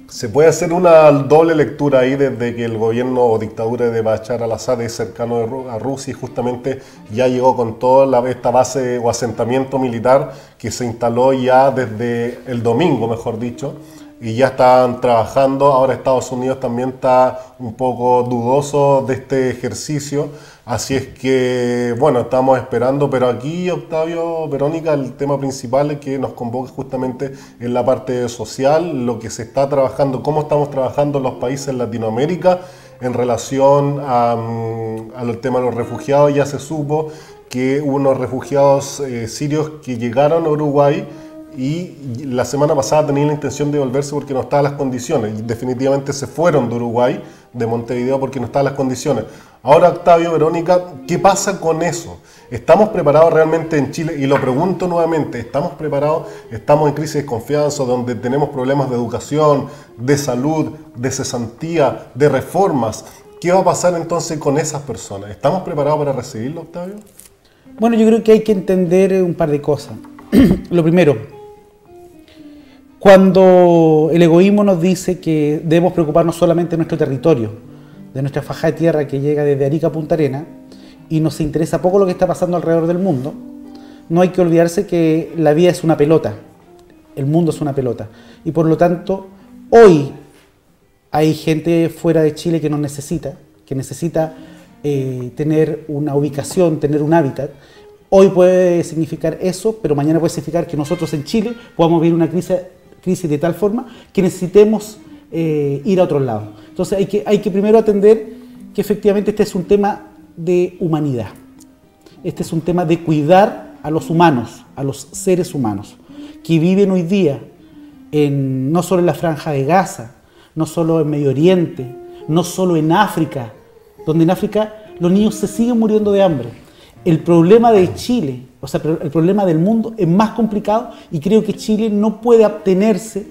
Se puede hacer una doble lectura ahí desde que el gobierno o dictadura de Bashar al-Assad es cercano a Rusia y justamente ya llegó con toda esta base o asentamiento militar que se instaló ya desde el domingo, mejor dicho, y ya están trabajando. Ahora Estados Unidos también está un poco dudoso de este ejercicio, así es que, bueno, estamos esperando, pero aquí, Octavio, Verónica, el tema principal es que nos convoca justamente en la parte social, lo que se está trabajando, cómo estamos trabajando en los países en Latinoamérica en relación al tema de los refugiados. Ya se supo que hubo unos refugiados sirios que llegaron a Uruguay y la semana pasada tenían la intención de volverse porque no estaban las condiciones y definitivamente se fueron de Uruguay, de Montevideo, porque no estaban las condiciones. Ahora, Octavio, Verónica, ¿qué pasa con eso? ¿Estamos preparados realmente en Chile? Y lo pregunto nuevamente, ¿estamos preparados? ¿Estamos en crisis de confianza donde tenemos problemas de educación, de salud, de cesantía, de reformas? ¿Qué va a pasar entonces con esas personas? ¿Estamos preparados para recibirlo, Octavio? Bueno, yo creo que hay que entender un par de cosas. Lo primero, cuando el egoísmo nos dice que debemos preocuparnos solamente de nuestro territorio, de nuestra faja de tierra que llega desde Arica a Punta Arenas, y nos interesa poco lo que está pasando alrededor del mundo, no hay que olvidarse que la vida es una pelota, el mundo es una pelota, y por lo tanto, hoy hay gente fuera de Chile que nos necesita, tener una ubicación, tener un hábitat. Hoy puede significar eso, pero mañana puede significar que nosotros en Chile podamos vivir una crisis de tal forma que necesitemos ir a otros lados. Entonces hay que primero atender que efectivamente este es un tema de humanidad. Este es un tema de cuidar a los humanos, a los seres humanos, que viven hoy día no solo en la Franja de Gaza, no solo en Medio Oriente, no solo en África, donde en África los niños se siguen muriendo de hambre. El problema de Chile, o sea, el problema del mundo es más complicado y creo que Chile no puede abstenerse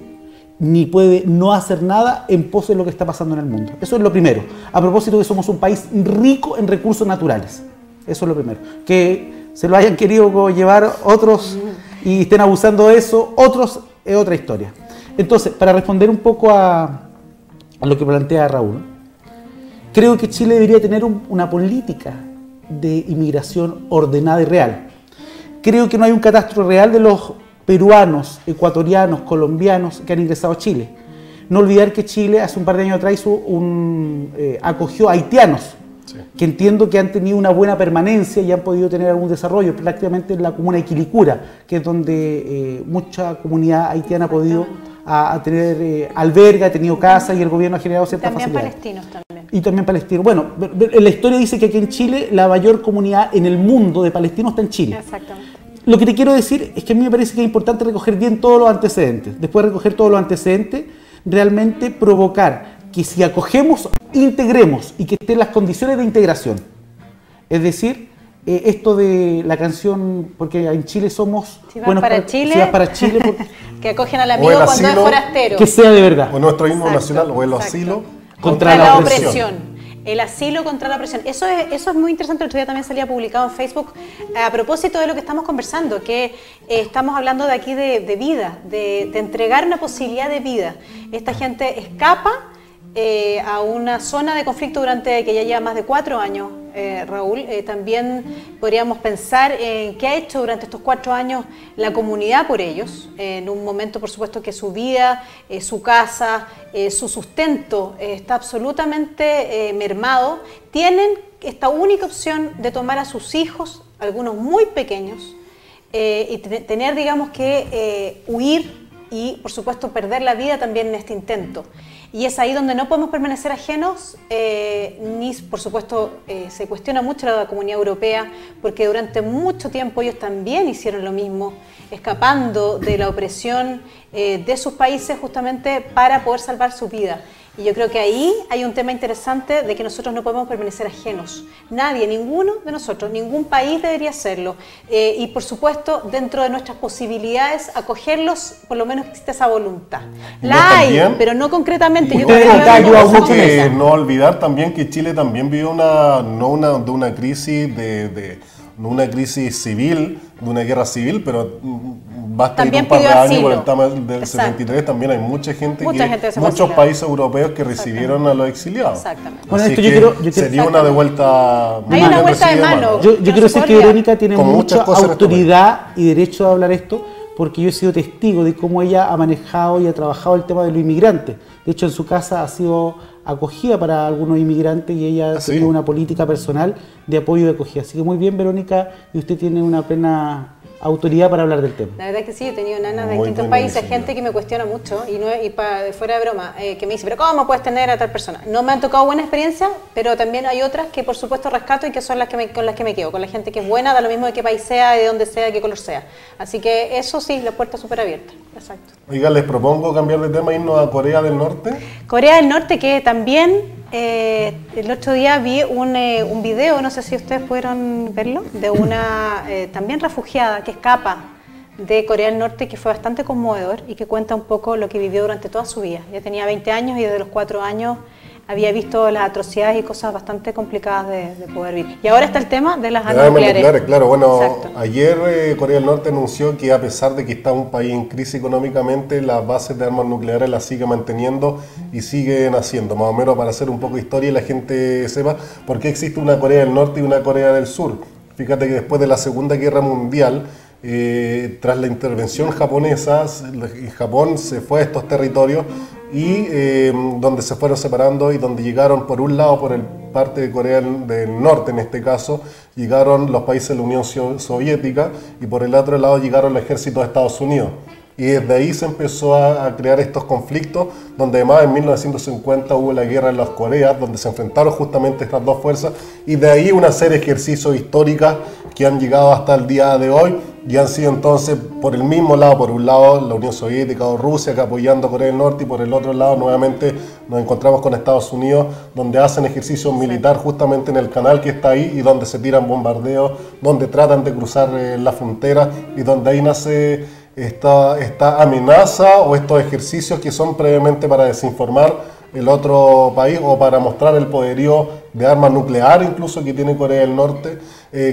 ni puede no hacer nada en pos de lo que está pasando en el mundo. Eso es lo primero. A propósito que somos un país rico en recursos naturales. Eso es lo primero. Que se lo hayan querido llevar otros y estén abusando de eso, otros es otra historia. Entonces, para responder un poco a lo que plantea Raúl, creo que Chile debería tener una política de inmigración ordenada y real. Creo que no hay un catastro real de los peruanos, ecuatorianos, colombianos que han ingresado a Chile. No olvidar que Chile hace un par de años atrás acogió a haitianos, que entiendo que han tenido una buena permanencia y han podido tener algún desarrollo, prácticamente en la comuna de Quilicura, que es donde mucha comunidad haitiana ha podido tener albergue, ha tenido casa y el gobierno ha generado ciertas facilidades. También palestinos también. Y también palestinos. Bueno, la historia dice que aquí en Chile la mayor comunidad en el mundo de palestinos está en Chile. Exactamente. Lo que te quiero decir es que a mí me parece que es importante recoger bien todos los antecedentes. Después de recoger todos los antecedentes, realmente provocar que si acogemos, integremos y que estén las condiciones de integración. Es decir, esto de la canción, porque en Chile somos... Si vas para Chile, que acogen al amigo cuando es forastero. Que sea de verdad. O nuestro himno nacional, o el asilo contra la opresión. El asilo contra la opresión. Eso es muy interesante. El otro día también salía publicado en Facebook a propósito de lo que estamos conversando, que estamos hablando de aquí de vida, de entregar una posibilidad de vida. Esta gente escapa a una zona de conflicto que ya lleva más de 4 años, Raúl. También podríamos pensar en qué ha hecho durante estos 4 años la comunidad por ellos, en un momento por supuesto que su vida, su casa, su sustento está absolutamente mermado. Tienen esta única opción de tomar a sus hijos, algunos muy pequeños, y tener, digamos, que huir y por supuesto perder la vida también en este intento. Y es ahí donde no podemos permanecer ajenos, ni por supuesto se cuestiona mucho la comunidad europea, porque durante mucho tiempo ellos también hicieron lo mismo, escapando de la opresión de sus países justamente para poder salvar su vida. Y yo creo que ahí hay un tema interesante de que nosotros no podemos permanecer ajenos. Nadie, ninguno de nosotros, ningún país debería hacerlo. Y por supuesto, dentro de nuestras posibilidades, acogerlos, por lo menos existe esa voluntad. La hay, pero no concretamente. Yo creo que no olvidar también que Chile también vivió una crisis una crisis civil, de una guerra civil, pero basta ir un par de años por el tema del 73, también hay mucha gente muchos países europeos que recibieron a los exiliados. Exactamente. Bueno, esto yo quiero sería una de vuelta. Hay una vuelta de mano. Yo quiero decir que Verónica tiene mucha autoridad y derecho a hablar esto, porque yo he sido testigo de cómo ella ha manejado y ha trabajado el tema de los inmigrantes. De hecho, en su casa ha sido acogida para algunos inmigrantes y ella tiene una política personal de apoyo y de acogida. Así que muy bien, Verónica, y usted tiene una plena autoridad para hablar del tema. La verdad es que sí, he tenido nanas de distintos países, gente que me cuestiona mucho y fuera de broma, que me dice, pero ¿cómo puedes tener a tal persona? No me han tocado buena experiencia, pero también hay otras que por supuesto rescato y que son con las que me quedo, con la gente que es buena, da lo mismo de qué país sea, de dónde sea, de qué color sea. Así que eso sí, la puerta súper abierta. Exacto. Oiga, les propongo cambiar de tema e irnos a Corea del Norte. Corea del Norte, que también el otro día vi un video, no sé si ustedes pudieron verlo, de una también refugiada que escapa de Corea del Norte, que fue bastante conmovedor y que cuenta un poco lo que vivió durante toda su vida. Ella tenía 20 años y desde los 4 años había visto las atrocidades y cosas bastante complicadas de poder vivir. Y ahora está el tema de las armas nucleares. Claro, bueno, ayer Corea del Norte anunció que a pesar de que está un país en crisis económicamente, las bases de armas nucleares las sigue manteniendo y siguen haciendo, más o menos para hacer un poco de historia y la gente sepa por qué existe una Corea del Norte y una Corea del Sur. Fíjate que después de la Segunda Guerra Mundial, tras la intervención japonesa, Japón se fue a estos territorios y donde se fueron separando y donde llegaron por un lado, por el parte de Corea del Norte en este caso, llegaron los países de la Unión Soviética y por el otro lado llegaron los ejércitos de Estados Unidos. Y desde ahí se empezó a crear estos conflictos, donde además en 1950 hubo la guerra en las Coreas, donde se enfrentaron justamente estas dos fuerzas, y de ahí una serie de ejercicios históricos que han llegado hasta el día de hoy, y han sido entonces por el mismo lado, por un lado la Unión Soviética o Rusia que apoyando a Corea del Norte, y por el otro lado nuevamente nos encontramos con Estados Unidos, donde hacen ejercicios militar justamente en el canal que está ahí, y donde se tiran bombardeos, donde tratan de cruzar la frontera, y donde ahí nace esta amenaza o estos ejercicios que son previamente para desinformar el otro país o para mostrar el poderío de armas nucleares incluso que tiene Corea del Norte,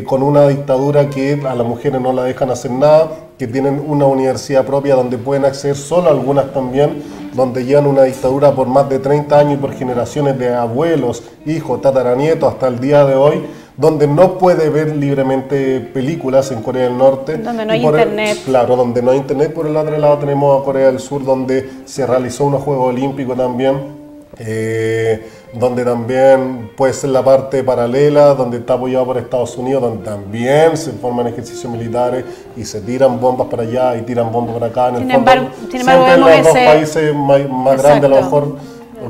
con una dictadura que a las mujeres no la dejan hacer nada, que tienen una universidad propia donde pueden acceder solo algunas también, donde llevan una dictadura por más de 30 años y por generaciones de abuelos, hijos, tataranietos hasta el día de hoy, donde no puede ver libremente películas en Corea del Norte. Donde no hay internet. Claro, donde no hay internet. Por el otro lado tenemos a Corea del Sur, donde se realizó unos Juegos Olímpicos también, donde también puede ser la parte paralela, donde está apoyado por Estados Unidos, donde también se forman ejercicios militares y se tiran bombas para allá y tiran bombas para acá. En el fondo, siempre los dos países más grandes, a lo mejor,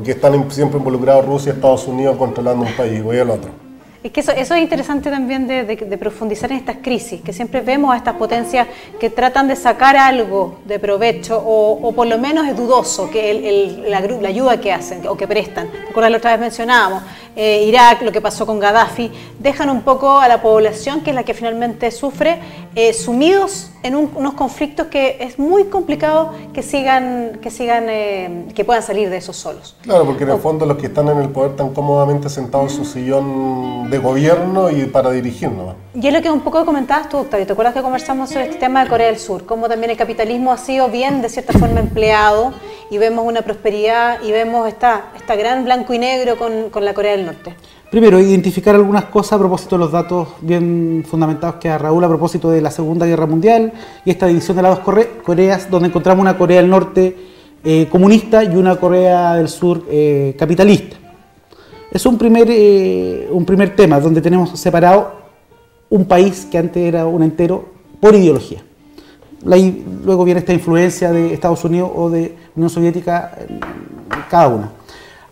que están siempre involucrados, Rusia y Estados Unidos, controlando un país o el otro. Es que eso es interesante también de profundizar en estas crisis, que siempre vemos a estas potencias que tratan de sacar algo de provecho o por lo menos es dudoso que la ayuda que hacen o que prestan. Recuerda, la otra vez mencionábamos Irak, lo que pasó con Gaddafi, dejan un poco a la población, que es la que finalmente sufre, sumidos en unos conflictos que es muy complicado que puedan salir de esos solos. Claro, porque en el fondo los que están en el poder están cómodamente sentados en su sillón de gobierno y para dirigirnos. Y es lo que un poco comentabas tú, Octavio. ¿Te acuerdas que conversamos sobre este tema de Corea del Sur? Cómo también el capitalismo ha sido bien, de cierta forma, empleado, y vemos una prosperidad y vemos esta gran blanco y negro con la Corea del Norte. Primero, identificar algunas cosas a propósito de los datos bien fundamentados que da Raúl a propósito de la Segunda Guerra Mundial y esta división de las dos Coreas, donde encontramos una Corea del Norte comunista y una Corea del Sur capitalista. Es un primer tema donde tenemos separado un país que antes era un entero por ideología. Luego viene esta influencia de Estados Unidos o de Unión Soviética, cada una.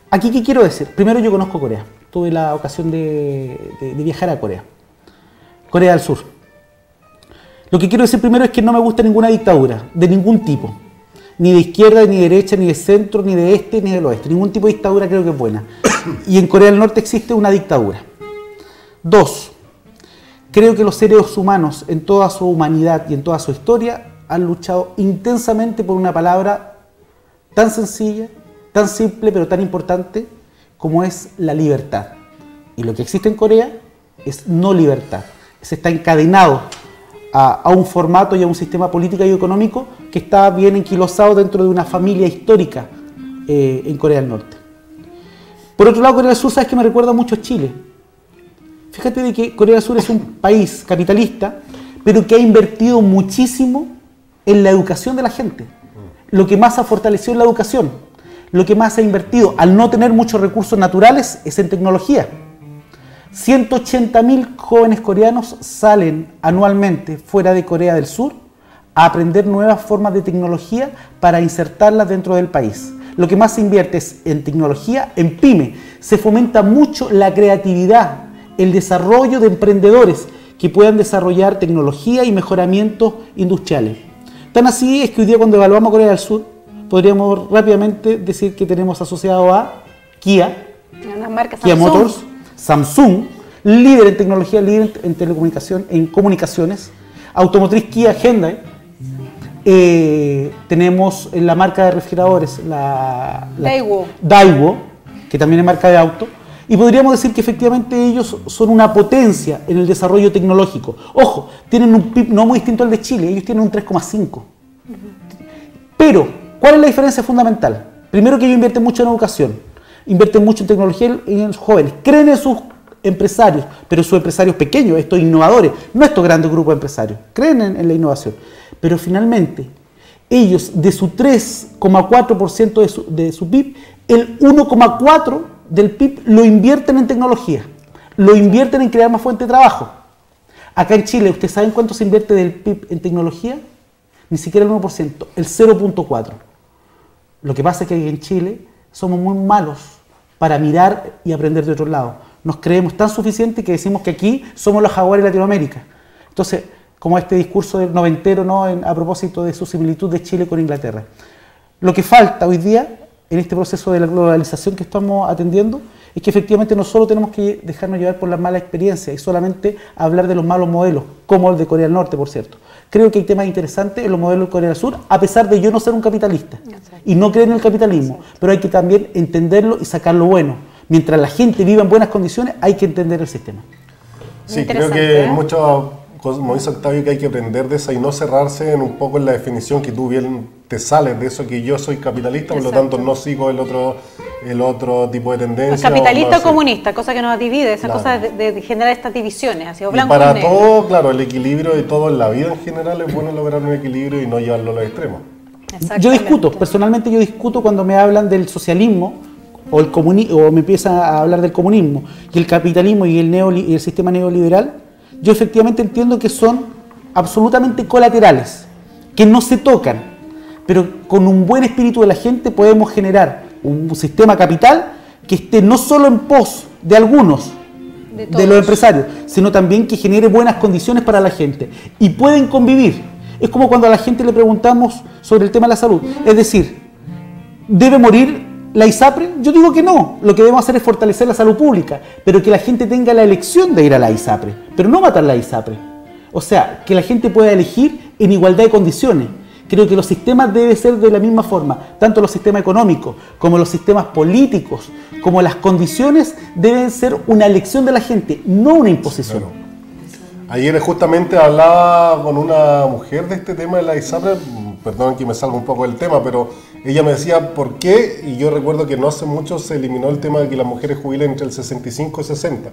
Aquí, ¿qué quiero decir? Primero, yo conozco Corea. Tuve la ocasión de viajar a Corea. Corea del Sur. Lo que quiero decir primero es que no me gusta ninguna dictadura, de ningún tipo. Ni de izquierda, ni de derecha, ni de centro, ni de este, ni del oeste. Ningún tipo de dictadura creo que es buena. Y en Corea del Norte existe una dictadura. 2. Creo que los seres humanos, en toda su humanidad y en toda su historia, han luchado intensamente por una palabra tan sencilla, tan simple, pero tan importante, como es la libertad. Y lo que existe en Corea es no libertad. Se está encadenado a un formato y a un sistema político y económico que está bien enquilosado dentro de una familia histórica en Corea del Norte. Por otro lado, Corea del Sur, ¿sabes que me recuerda mucho a Chile? Fíjate de que Corea del Sur es un país capitalista, pero que ha invertido muchísimo en la educación de la gente. Lo que más ha fortalecido es la educación. Lo que más ha invertido, al no tener muchos recursos naturales, es en tecnología. 180.000 jóvenes coreanos salen anualmente fuera de Corea del Sur a aprender nuevas formas de tecnología para insertarlas dentro del país. Lo que más se invierte es en tecnología, en pyme. Se fomenta mucho la creatividad, el desarrollo de emprendedores que puedan desarrollar tecnología y mejoramientos industriales. Tan así es que hoy día, cuando evaluamos Corea del Sur, podríamos rápidamente decir que tenemos asociado a Kia, Kia Motors, Samsung, líder en tecnología, líder en telecomunicación, en comunicaciones, automotriz Kia, Hyundai. Tenemos la marca de refrigeradores, Daewoo, que también es marca de auto. Y podríamos decir que efectivamente ellos son una potencia en el desarrollo tecnológico. Ojo, tienen un PIB no muy distinto al de Chile, ellos tienen un 3,5. Pero, ¿cuál es la diferencia fundamental? Primero, que ellos invierten mucho en educación, invierten mucho en tecnología y en los jóvenes, creen en sus empresarios, pero sus empresarios pequeños, estos innovadores, no estos grandes grupos de empresarios, creen en la innovación. Pero finalmente, ellos de su 3,4% de su PIB, el 1,4% del PIB lo invierten en tecnología, lo invierten en crear más fuentes de trabajo. Acá en Chile, ¿ustedes saben cuánto se invierte del PIB en tecnología? Ni siquiera el 1%, el 0,4%. Lo que pasa es que en Chile somos muy malos para mirar y aprender de otro lado. Nos creemos tan suficientes que decimos que aquí somos los jaguares de Latinoamérica. Entonces, como este discurso del noventero, ¿no?, a propósito de su similitud de Chile con Inglaterra. Lo que falta hoy día, en este proceso de la globalización que estamos atendiendo, es que efectivamente no solo tenemos que dejarnos llevar por las malas experiencias y solamente hablar de los malos modelos, como el de Corea del Norte, por cierto. Creo que hay temas interesantes en los modelos de Corea del Sur, a pesar de yo no ser un capitalista y no creer en el capitalismo, pero hay que también entenderlo y sacar lo bueno. Mientras la gente viva en buenas condiciones, hay que entender el sistema. Sí, creo que muchos como dice Octavio, que hay que aprender de esa y no cerrarse en un poco en la definición que tú bien te sales de eso, que yo soy capitalista, por lo tanto no sigo el otro tipo de tendencia. Capitalista o comunista, cosa que nos divide, esa cosa de generar estas divisiones, así, o blanco y para o negro. todo, claro, el equilibrio de todo en la vida en general es bueno lograr un equilibrio y no llevarlo a los extremos. Yo discuto, personalmente yo discuto cuando me hablan del socialismo o el comunismo, o me empiezan a hablar del comunismo y el capitalismo y el sistema neoliberal. Yo efectivamente entiendo que son absolutamente colaterales, que no se tocan, pero con un buen espíritu de la gente podemos generar un sistema capital que esté no solo en pos de algunos, de los empresarios, sino también que genere buenas condiciones para la gente. Y pueden convivir. Es como cuando a la gente le preguntamos sobre el tema de la salud. Es decir, ¿debe morir la ISAPRE? Yo digo que no. Lo que debemos hacer es fortalecer la salud pública, pero que la gente tenga la elección de ir a la ISAPRE, pero no matar la ISAPRE. O sea, que la gente pueda elegir en igualdad de condiciones. Creo que los sistemas deben ser de la misma forma, tanto los sistemas económicos como los sistemas políticos, como las condiciones deben ser una elección de la gente, no una imposición. Claro. Ayer justamente hablaba con una mujer de este tema de la ISAPRE, perdón que me salga un poco del tema, pero ella me decía por qué, y yo recuerdo que no hace mucho se eliminó el tema de que las mujeres jubilen entre el 65 y 60,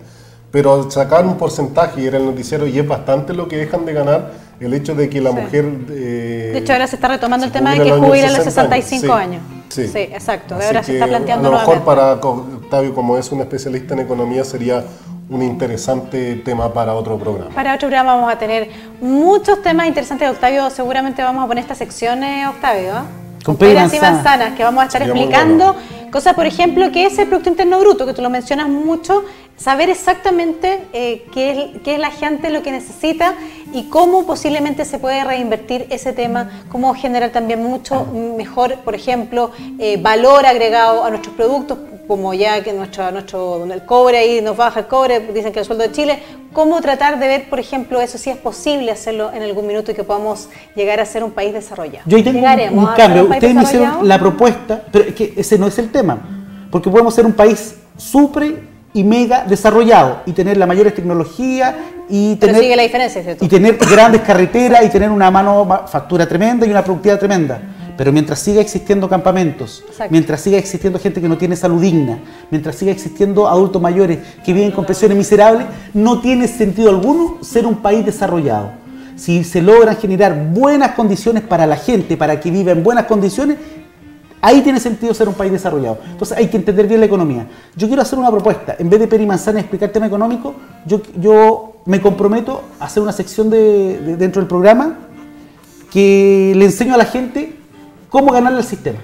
pero sacaban un porcentaje y era el noticiero y es bastante lo que dejan de ganar el hecho de que la mujer... de hecho ahora se está retomando el tema de que jubilan a los 65 años. Sí, exacto, ahora se está planteando nuevamente. A lo mejor para Octavio, como es un especialista en economía, sería un interesante tema para otro programa. Para otro programa vamos a tener muchos temas interesantes, Octavio. Seguramente vamos a poner estas secciones, Octavio, con peras y manzanas, que vamos a estar explicando cosas, por ejemplo, qué es el Producto Interno Bruto, que tú lo mencionas mucho, saber exactamente qué es la gente lo que necesita y cómo posiblemente se puede reinvertir ese tema, cómo generar también mucho mejor, por ejemplo, valor agregado a nuestros productos, como ya que el cobre ahí nos baja el cobre, dicen que el sueldo de Chile, cómo tratar de ver, por ejemplo, eso si es posible hacerlo en algún minuto y que podamos llegar a ser un país desarrollado. Yo ahí tengo un cambio, ustedes me hicieron la propuesta, pero es que ese no es el tema, porque podemos ser un país súper y mega desarrollado y tener las mayores tecnologías y pero sigue la diferencia, ¿cierto? Y tener grandes carreteras y tener una manufactura tremenda y una productividad tremenda. Pero mientras siga existiendo campamentos, mientras siga existiendo gente que no tiene salud digna, mientras siga existiendo adultos mayores que viven con pensiones miserables, no tiene sentido alguno ser un país desarrollado. Si se logran generar buenas condiciones para la gente, para que viva en buenas condiciones, ahí tiene sentido ser un país desarrollado. Entonces hay que entender bien la economía. Yo quiero hacer una propuesta. En vez de pera y manzana y explicar el tema económico, yo me comprometo a hacer una sección dentro del programa que le enseño a la gente cómo ganarle al sistema.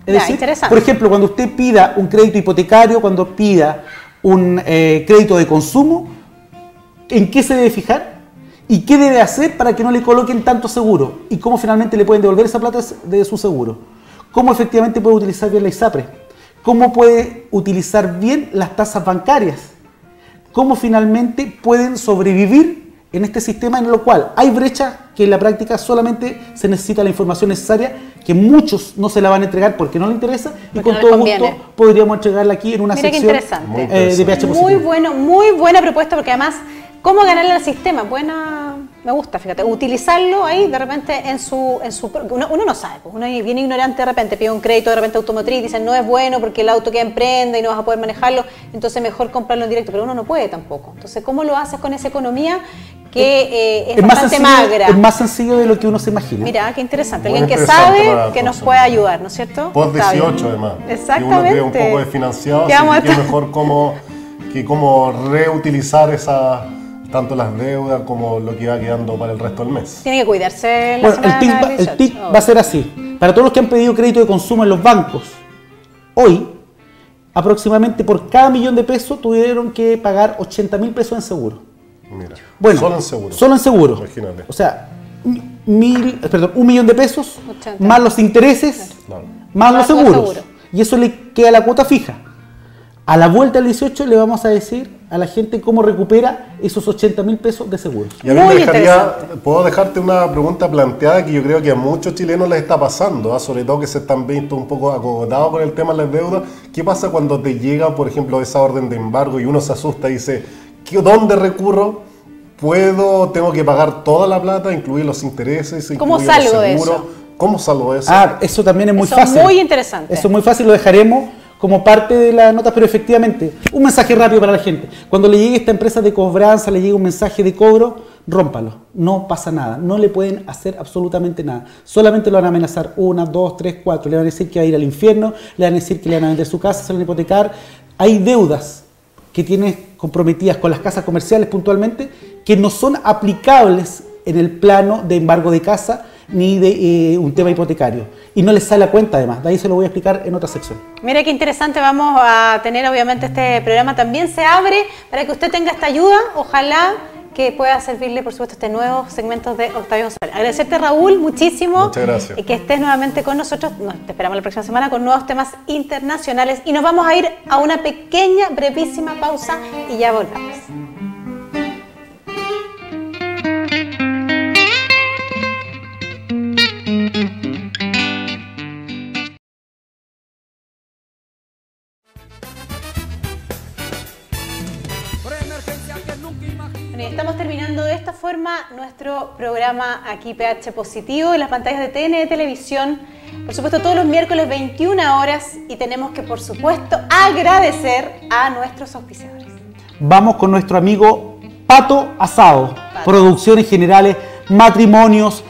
Es decir, por ejemplo, cuando usted pida un crédito hipotecario, cuando pida un crédito de consumo, ¿en qué se debe fijar? ¿Y qué debe hacer para que no le coloquen tanto seguro? ¿Y cómo finalmente le pueden devolver esa plata de su seguro? ¿Cómo efectivamente puede utilizar bien la ISAPRE? ¿Cómo puede utilizar bien las tasas bancarias? ¿Cómo finalmente pueden sobrevivir en este sistema en lo cual hay brechas que en la práctica solamente se necesita la información necesaria, que muchos no se la van a entregar porque no les interesa, y con todo gusto podríamos entregarla aquí en una sección de PH Positivo. Muy buena propuesta, porque además, ¿cómo ganarle al sistema? Me gusta, fíjate, utilizarlo ahí de repente uno no sabe, uno viene ignorante de repente, pide un crédito de repente automotriz, dicen no es bueno porque el auto queda en prenda y no vas a poder manejarlo, entonces mejor comprarlo en directo, pero uno no puede tampoco. Entonces, ¿cómo lo haces con esa economía que es bastante magra? Es más sencillo de lo que uno se imagina. Mira, qué interesante, alguien que sabe que nos puede ayudar, ¿no es cierto? Post 18 además. Exactamente. Y uno queda un poco desfinanciado, así que es mejor cómo reutilizar tanto las deudas como lo que va quedando para el resto del mes. Tiene que cuidarse la semana del 18. El tip va a ser así. Para todos los que han pedido crédito de consumo en los bancos, hoy, aproximadamente por cada $1.000.000 tuvieron que pagar 80.000 pesos en seguro. Mira, bueno, solo en seguro. Solo en seguro. Imagínate. O sea, $1.000.000 80. más los intereses, más los seguros. Y eso le queda la cuota fija. A la vuelta del 18 le vamos a decir a la gente cómo recupera esos 80.000 pesos de seguro. Y a mí puedo dejarte una pregunta planteada que yo creo que a muchos chilenos les está pasando, sobre todo que se están viendo un poco acogotados con el tema de las deudas. ¿Qué pasa cuando te llega, por ejemplo, esa orden de embargo y uno se asusta y dice, ¿dónde recurro? tengo que pagar toda la plata, incluir los intereses, ¿Cómo incluir los salgo de seguros? eso? ¿Cómo salgo de eso? Eso también es muy Eso fácil. muy interesante. Eso es muy fácil, lo dejaremos como parte de la nota, pero efectivamente, un mensaje rápido para la gente. Cuando le llegue esta empresa de cobranza, le llegue un mensaje de cobro, rómpalo. No pasa nada. No le pueden hacer absolutamente nada. Solamente lo van a amenazar 1, 2, 3, 4. Le van a decir que va a ir al infierno, le van a decir que le van a vender su casa, se van a hipotecar. Hay deudas que tienes comprometidas con las casas comerciales puntualmente que no son aplicables en el plano de embargo de casa ni de un tema hipotecario. Y no les sale a cuenta además. De ahí se lo voy a explicar en otra sección. Mira qué interesante, vamos a tener obviamente este programa también se abre para que usted tenga esta ayuda, ojalá que pueda servirle por supuesto este nuevo segmento de Octavio González. Agradecerte Raúl muchísimo. Muchas gracias. Que estés nuevamente con nosotros, te esperamos la próxima semana con nuevos temas internacionales y nos vamos a ir a una pequeña, brevísima pausa y ya volvemos. Bueno, estamos terminando de esta forma nuestro programa aquí PH Positivo en las pantallas de TN Televisión, por supuesto todos los miércoles 21 horas y tenemos que por supuesto agradecer a nuestros auspiciadores. Vamos con nuestro amigo Pato Asado. Producciones generales, matrimonios,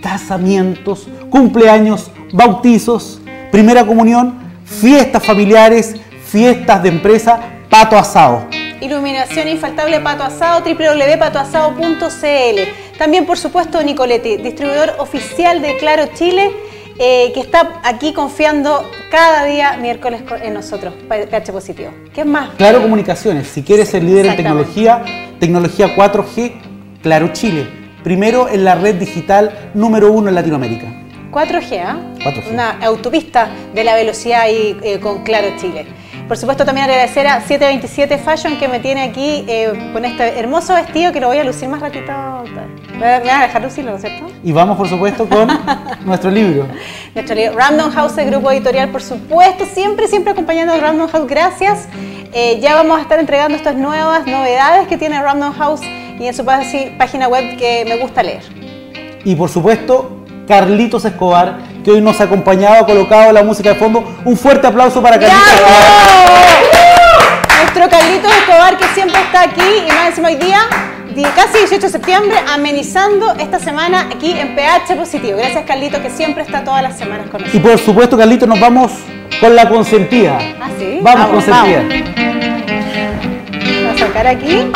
casamientos, cumpleaños, bautizos, primera comunión, fiestas familiares, fiestas de empresa, Pato Asado. Iluminación infaltable Pato Asado, www.patoasado.cl. También, por supuesto, Nicoletti, distribuidor oficial de Claro Chile, que está aquí confiando cada día miércoles en nosotros, PH Positivo. ¿Qué más? Claro Comunicaciones, si quieres ser líder en tecnología 4G, Claro Chile. Primero en la red digital número 1 en Latinoamérica. 4G, ¿ah? 4G. Una autopista de la velocidad ahí con Claro Chile. Por supuesto también agradecer a 727 Fashion que me tiene aquí con este hermoso vestido que lo voy a lucir más ratito. ¿Me van a dejar lucirlo, no es cierto? Y vamos por supuesto con nuestro libro. Nuestro libro Random House, el grupo editorial, por supuesto, siempre acompañando a Random House. Gracias. Ya vamos a estar entregando estas nuevas novedades que tiene Random House y en su página web que me gusta leer. Y por supuesto, Carlitos Escobar, que hoy nos ha acompañado, ha colocado la música de fondo. Un fuerte aplauso para Carlitos Escobar. Nuestro Carlitos Escobar que siempre está aquí y más encima hoy día, casi 18 de septiembre, amenizando esta semana aquí en PH Positivo. Gracias Carlitos que siempre está todas las semanas con nosotros. Y por supuesto, Carlitos, nos vamos con la consentida. ¿Ah, sí? Vamos consentida. Vamos a sacar aquí.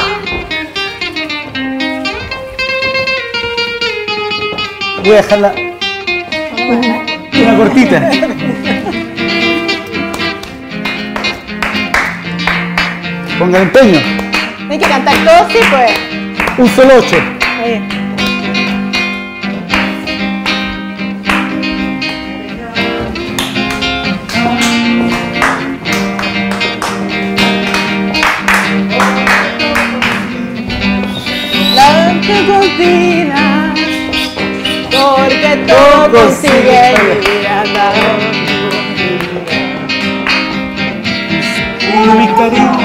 Voy a dejarla una cortita. Ponga empeño. Hay que cantar todo, sí, pues. Un solo 8. Ahí. La que cocina, porque todo consigue vivir andado. Mi cariño.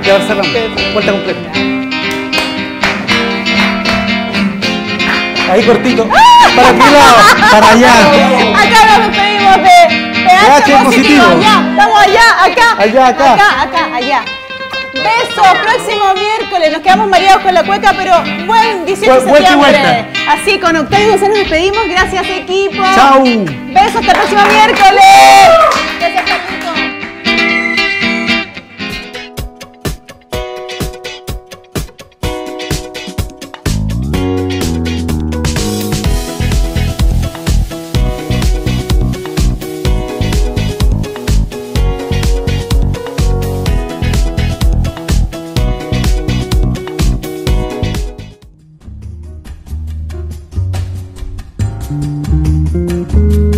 Ya cerramos. Vuelta completa. Ahí cortito. ¿Para qué lado? Para allá. Acá nos despedimos de PH Positivo. Allá, estamos allá, acá. Allá, acá. Acá, allá. Besos, próximo miércoles. Nos quedamos mareados con la cueca, pero buen 18 de Vuelta y septiembre. vuelta. Así, con Octavio González nos despedimos. Gracias, equipo. Chau. Besos, hasta el próximo miércoles. Gracias, Carlitos. Thank you.